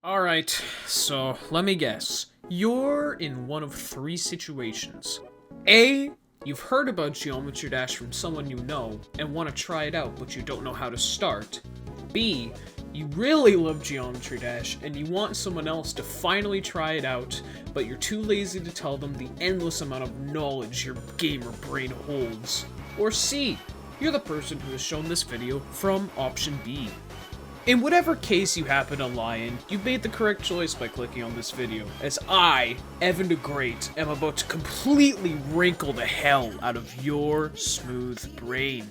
Alright, so let me guess. You're in one of three situations. A, you've heard about Geometry Dash from someone you know and want to try it out, but you don't know how to start. B, you really love Geometry Dash and you want someone else to finally try it out, but you're too lazy to tell them the endless amount of knowledge your gamer brain holds. Or C, you're the person who has shown this video from option B. In whatever case you happen to lie in, you've made the correct choice by clicking on this video, as I, Evan the Great, am about to completely wrinkle the hell out of your smooth brain.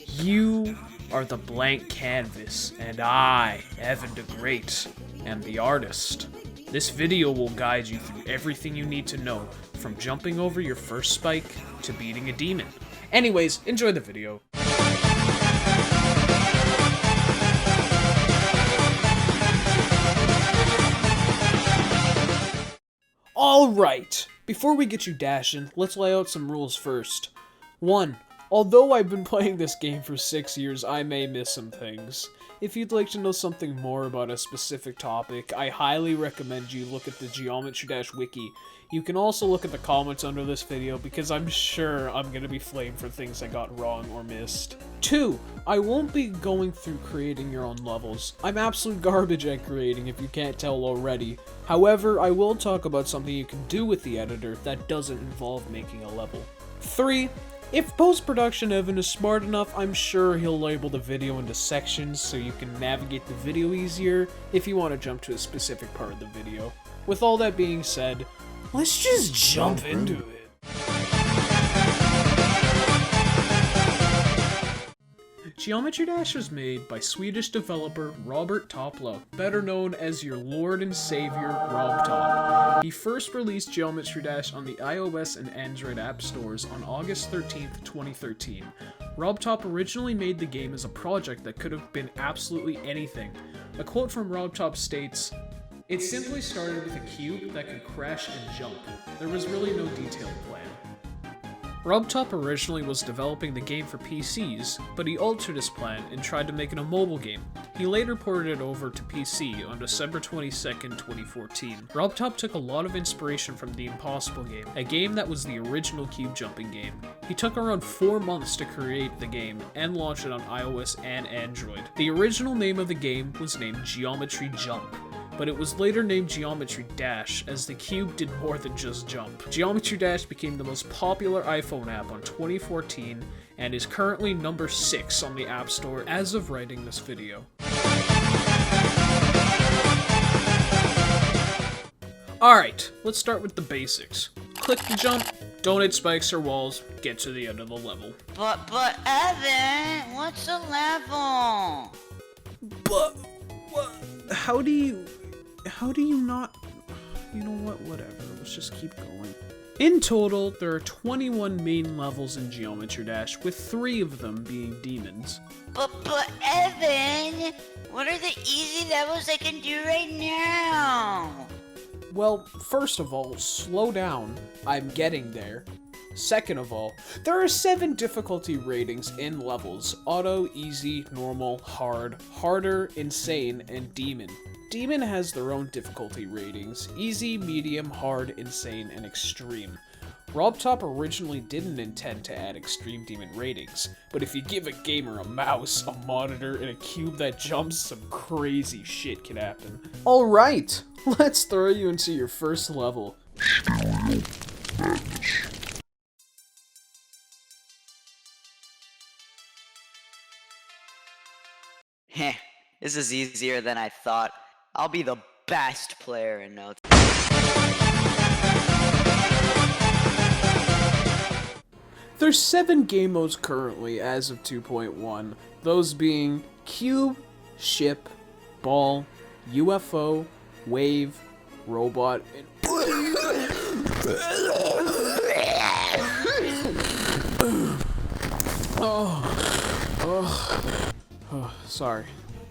You are the blank canvas, and I, Evan the Great, am the artist. This video will guide you through everything you need to know, from jumping over your first spike to beating a demon. Anyways, enjoy the video. Alright, before we get you dashing, let's lay out some rules first. 1. Although I've been playing this game for 6 years, I may miss some things. If you'd like to know something more about a specific topic, I highly recommend you look at the Geometry Dash wiki. You can also look at the comments under this video because I'm sure I'm gonna be flamed for things I got wrong or missed. 2. I won't be going through creating your own levels. I'm absolute garbage at creating if you can't tell already. However, I will talk about something you can do with the editor that doesn't involve making a level. 3. If post-production Evan is smart enough, I'm sure he'll label the video into sections so you can navigate the video easier if you want to jump to a specific part of the video. With all that being said, let's just jump into it. Geometry Dash was made by Swedish developer Robert Topla, better known as your Lord and Savior Rob Top. He first released Geometry Dash on the iOS and Android app stores on August 13th, 2013. Rob Top originally made the game as a project that could have been absolutely anything. A quote from Rob Top states, "It simply started with a cube that could crash and jump. There was really no detailed plan." Rob Top originally was developing the game for PCs, but he altered his plan and tried to make it a mobile game. He later ported it over to PC on December 22nd, 2014. Rob Top took a lot of inspiration from The Impossible game, a game that was the original cube jumping game. He took around 4 months to create the game and launch it on iOS and Android. The original name of the game was named Geometry Jump, but it was later named Geometry Dash as the cube did more than just jump. Geometry Dash became the most popular iPhone app on 2014 and is currently number 6 on the App Store as of writing this video. Alright, let's start with the basics. Click to jump, don't hit spikes or walls, get to the end of the level. But Evan, what's a level? But, what? How do you not, you know what, whatever, let's just keep going. In total, there are 21 main levels in Geometry Dash, with 3 of them being demons. But Evan, what are the easy levels I can do right now? Well, first of all, slow down, I'm getting there. Second of all, there are 7 difficulty ratings in levels: auto, easy, normal, hard, harder, insane, and demon. Demon has their own difficulty ratings: easy, medium, hard, insane, and extreme. Rob Top originally didn't intend to add extreme demon ratings, but if you give a gamer a mouse, a monitor, and a cube that jumps, some crazy shit can happen. Alright, let's throw you into your first level. Heh, this is easier than I thought. I'll be the best player in no time. There's 7 game modes currently as of 2.1, those being Cube, Ship, Ball, UFO, Wave, Robot, and sorry,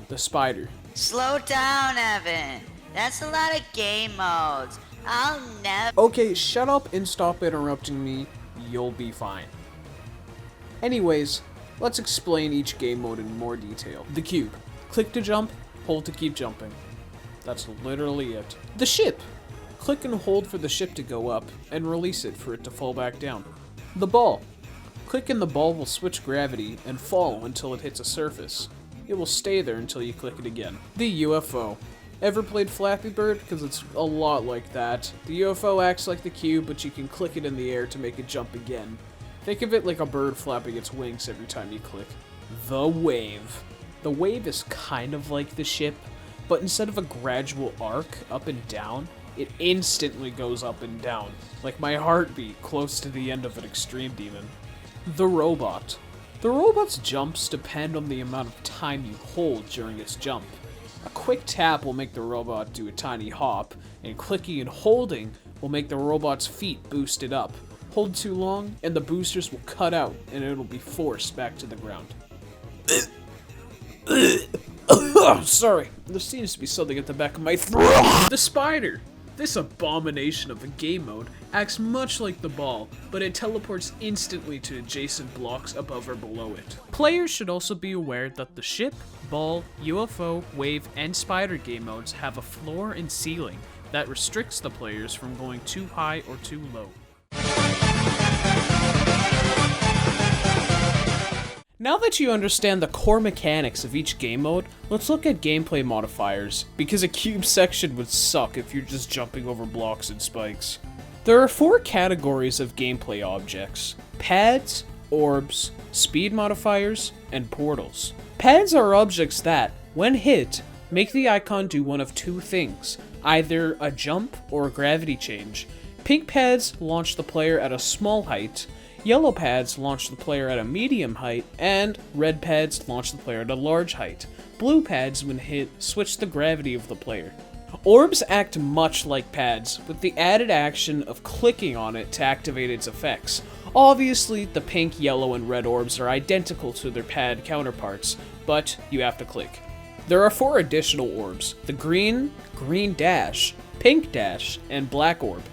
the spider. Slow down, Evan. That's a lot of game modes. I'll never. Okay, shut up and stop interrupting me. You'll be fine. Anyways, let's explain each game mode in more detail. The cube. Click to jump, hold to keep jumping. That's literally it. The ship. Click and hold for the ship to go up, and release it for it to fall back down. The ball. Click and the ball will switch gravity and fall until it hits a surface. It will stay there until you click it again. The UFO. Ever played Flappy Bird? Because it's a lot like that. The UFO acts like the cube, but you can click it in the air to make it jump again. Think of it like a bird flapping its wings every time you click. The wave. The wave is kind of like the ship, but instead of a gradual arc up and down, it instantly goes up and down, like my heartbeat close to the end of an extreme demon. The robot. The robot's jumps depend on the amount of time you hold during its jump. A quick tap will make the robot do a tiny hop, and clicking and holding will make the robot's feet boosted up. Hold too long, and the boosters will cut out, and it'll be forced back to the ground. Sorry, there seems to be something at the back of my throat. The spider. This abomination of a game mode acts much like the ball, but it teleports instantly to adjacent blocks above or below it. Players should also be aware that the ship, ball, UFO, wave, and spider game modes have a floor and ceiling that restricts the players from going too high or too low. Now that you understand the core mechanics of each game mode, let's look at gameplay modifiers, because a cube section would suck if you're just jumping over blocks and spikes. There are 4 categories of gameplay objects: pads, orbs, speed modifiers, and portals. Pads are objects that, when hit, make the icon do one of 2 things, either a jump or a gravity change. Pink pads launch the player at a small height, yellow pads launch the player at a medium height, and red pads launch the player at a large height. Blue pads, when hit, switch the gravity of the player. Orbs act much like pads, with the added action of clicking on it to activate its effects. Obviously, the pink, yellow, and red orbs are identical to their pad counterparts, but you have to click. There are 4 additional orbs: the green, green dash, pink dash, and black orb.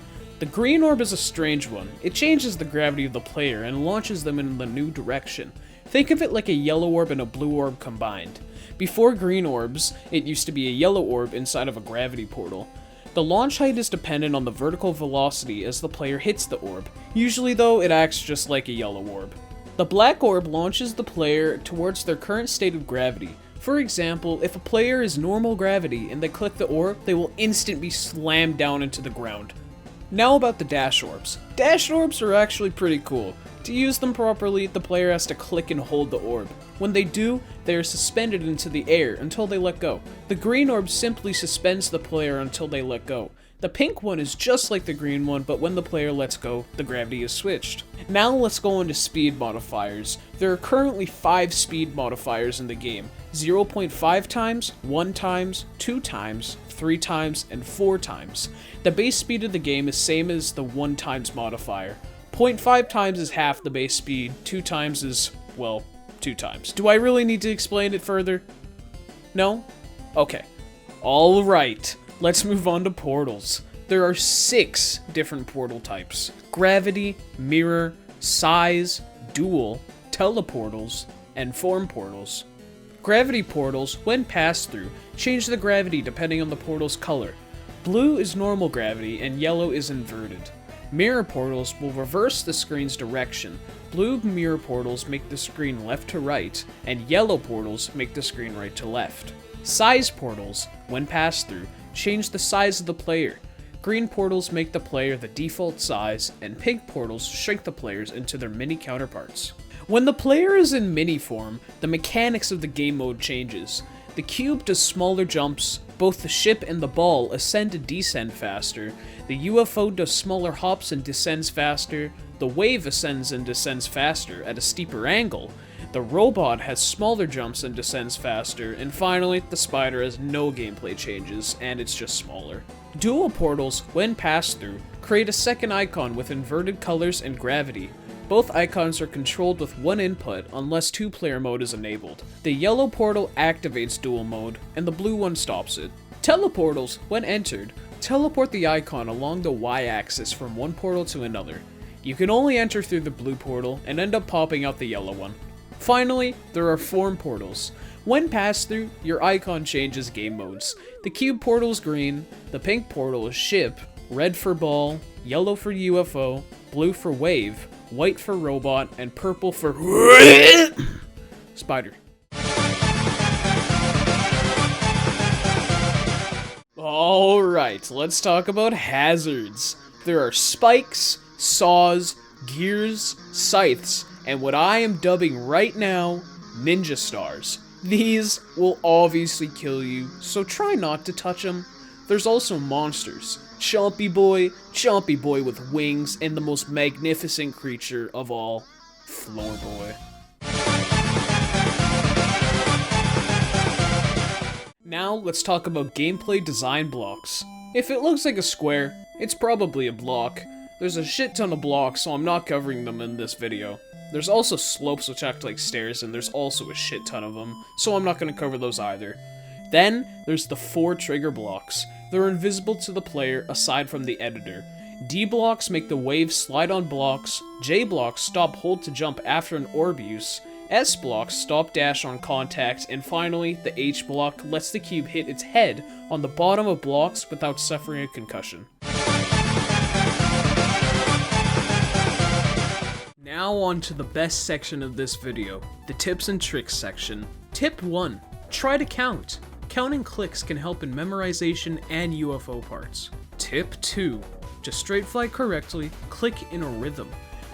The green orb is a strange one. It changes the gravity of the player and launches them in the new direction. Think of it like a yellow orb and a blue orb combined. Before green orbs, it used to be a yellow orb inside of a gravity portal. The launch height is dependent on the vertical velocity as the player hits the orb. Usually though, it acts just like a yellow orb. The black orb launches the player towards their current state of gravity. For example, if a player is normal gravity and they click the orb, they will instantly be slammed down into the ground. Now about the dash orbs. Dash orbs are actually pretty cool. To use them properly, the player has to click and hold the orb. When they do, they are suspended into the air until they let go. The green orb simply suspends the player until they let go. The pink one is just like the green one, but when the player lets go, the gravity is switched. Now let's go into speed modifiers. There are currently 5 speed modifiers in the game: 0.5 times, 1 times, 2 times, 3 times, and 4 times. The base speed of the game is same as the 1 times modifier. 0.5 times is half the base speed, 2 times is, well, 2 times. Do I really need to explain it further? No? Okay. Alright, let's move on to portals. There are 6 different portal types: gravity, mirror, size, dual, teleportals, and form portals. Gravity portals, when passed through, change the gravity depending on the portal's color. Blue is normal gravity and yellow is inverted. Mirror portals will reverse the screen's direction. Blue mirror portals make the screen left to right, and yellow portals make the screen right to left. Size portals, when passed through, change the size of the player. Green portals make the player the default size, and pink portals shrink the players into their mini counterparts. When the player is in mini form, the mechanics of the game mode changes. The cube does smaller jumps, both the ship and the ball ascend and descend faster, the UFO does smaller hops and descends faster, the wave ascends and descends faster at a steeper angle, the robot has smaller jumps and descends faster, and finally, the spider has no gameplay changes, and it's just smaller. Dual portals, when passed through, create a second icon with inverted colors and gravity. Both icons are controlled with one input unless 2-player mode is enabled. The yellow portal activates dual mode, and the blue one stops it. Teleportals, when entered, teleport the icon along the y-axis from one portal to another. You can only enter through the blue portal and end up popping out the yellow one. Finally, there are form portals. When passed through, your icon changes game modes. The cube portal is green, the pink portal is ship, red for ball, yellow for UFO, blue for wave, white for robot, and purple for spider. Alright, let's talk about hazards. There are spikes, saws, gears, scythes, and what I am dubbing right now, ninja stars. These will obviously kill you, so try not to touch them. There's also monsters. Chompy Boy with wings, and the most magnificent creature of all, Floor Boy. Now, let's talk about gameplay design blocks. If it looks like a square, it's probably a block. There's a shit ton of blocks, so I'm not covering them in this video. There's also slopes which act like stairs, and there's also a shit ton of them, so I'm not going to cover those either. Then, there's the 4 trigger blocks. They're invisible to the player aside from the editor. D blocks make the wave slide on blocks, J blocks stop hold to jump after an orb use, S blocks stop dash on contact, and finally, the H block lets the cube hit its head on the bottom of blocks without suffering a concussion. Now on to the best section of this video, the tips and tricks section. Tip 1. Try to count. Counting clicks can help in memorization and UFO parts. Tip 2. To straight fly correctly, click in a rhythm.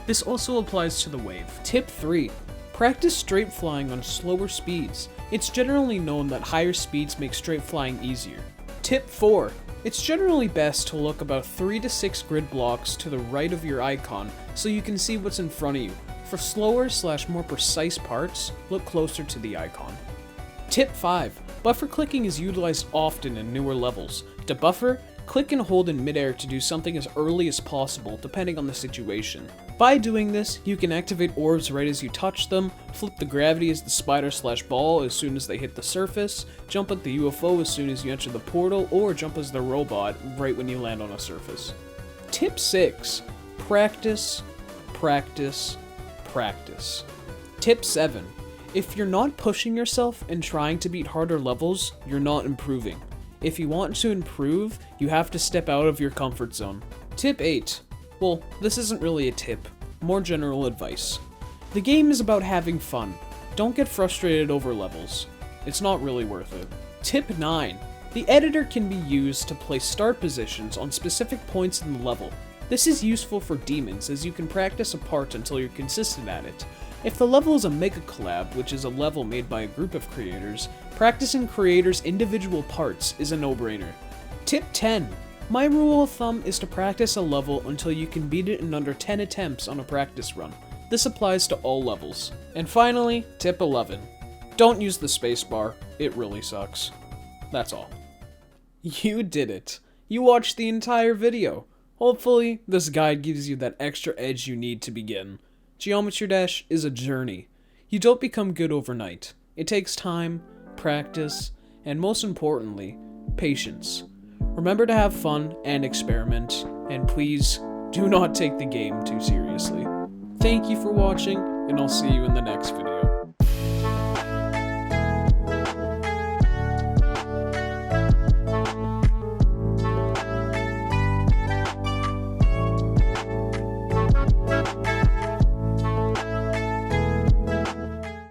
This also applies to the wave. Tip 3. Practice straight flying on slower speeds. It's generally known that higher speeds make straight flying easier. Tip 4. It's generally best to look about 3 to 6 grid blocks to the right of your icon so you can see what's in front of you. For slower / more precise parts, look closer to the icon. Tip 5. Buffer clicking is utilized often in newer levels. To buffer, click and hold in midair to do something as early as possible depending on the situation. By doing this, you can activate orbs right as you touch them, flip the gravity as the spider / ball as soon as they hit the surface, jump at the UFO as soon as you enter the portal, or jump as the robot right when you land on a surface. Tip 6. Practice, practice, practice. Tip 7. If you're not pushing yourself and trying to beat harder levels, you're not improving. If you want to improve, you have to step out of your comfort zone. Tip 8. Well, this isn't really a tip, more general advice. The game is about having fun. Don't get frustrated over levels. It's not really worth it. Tip 9. The editor can be used to place start positions on specific points in the level. This is useful for demons as you can practice a part until you're consistent at it. If the level is a mega collab, which is a level made by a group of creators, practicing creators' individual parts is a no-brainer. Tip 10. My rule of thumb is to practice a level until you can beat it in under 10 attempts on a practice run. This applies to all levels. And finally, tip 11. Don't use the spacebar, it really sucks. That's all. You did it. You watched the entire video. Hopefully, this guide gives you that extra edge you need to begin. Geometry Dash is a journey. You don't become good overnight. It takes time, practice, and most importantly, patience. Remember to have fun and experiment, and please do not take the game too seriously. Thank you for watching, and I'll see you in the next video.